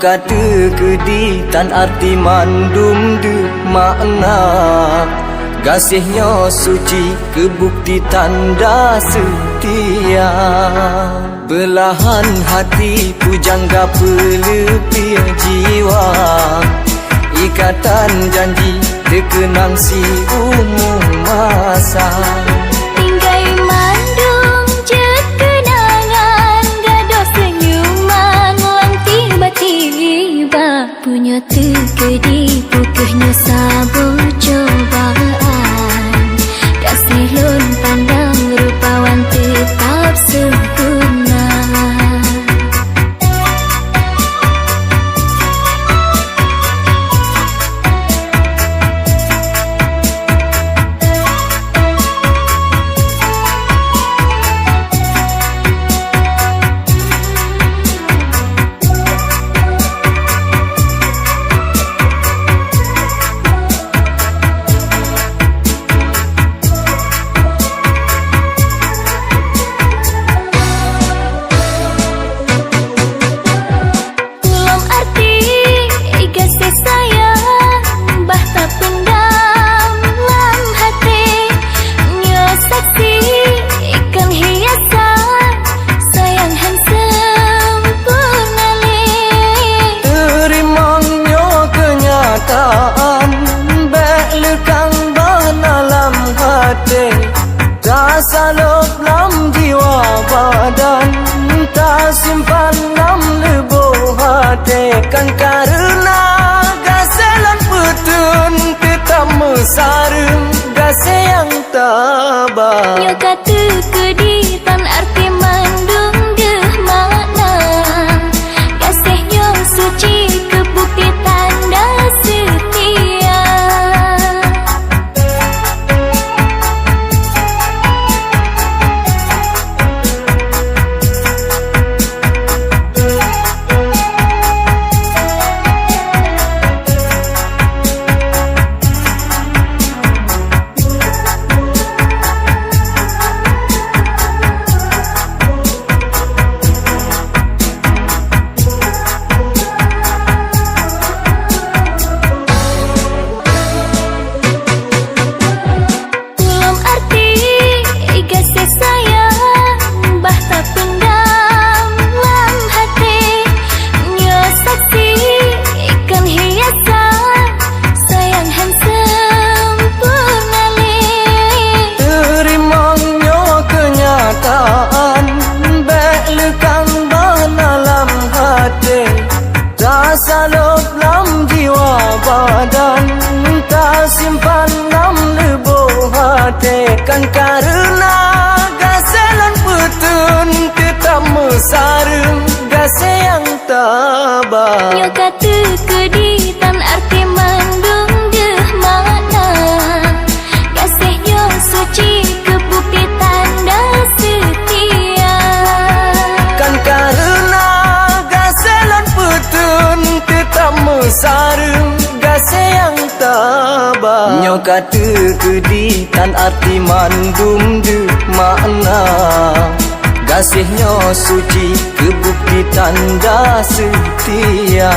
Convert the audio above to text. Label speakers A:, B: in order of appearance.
A: kata kedi tan arti mandum de makna. Kasihnya suci kebukti tanda setia. Belahan hati pujangga pelepih jiwa. Ikatan janji terkenang si umum masa.
B: Tinggai mandung je kenangan, gaduh senyuman lang tiba-tiba. Punya terkedi pukehnya sabur cobaan. Kasih lun pandang rupawan tetap sempurna.
A: Tak salop lam jiwa badan, tak simpan lam leboh hati. Kan karena gaselan petun tetap mesarem, gase yang tabah.
B: Nyo kata kedi tan arti mandung deh makna. Kasihnya suci kebukti tanda setia.
A: Tak salop lam jiwa badan, tak simpan lam leboh hati. Kan karena gaselan petun tetap mesarem, gase yang tabah.
B: Nyo kata kedi tan arti mandung deh makna. Kasihnya suci kebukti tanda setia.
A: Kan karena gaselan petun tetap mesarem, gase yang tabah. Nyo kata kedi tan arti mandum de makna. Kasihnya suci kebukti tanda setia.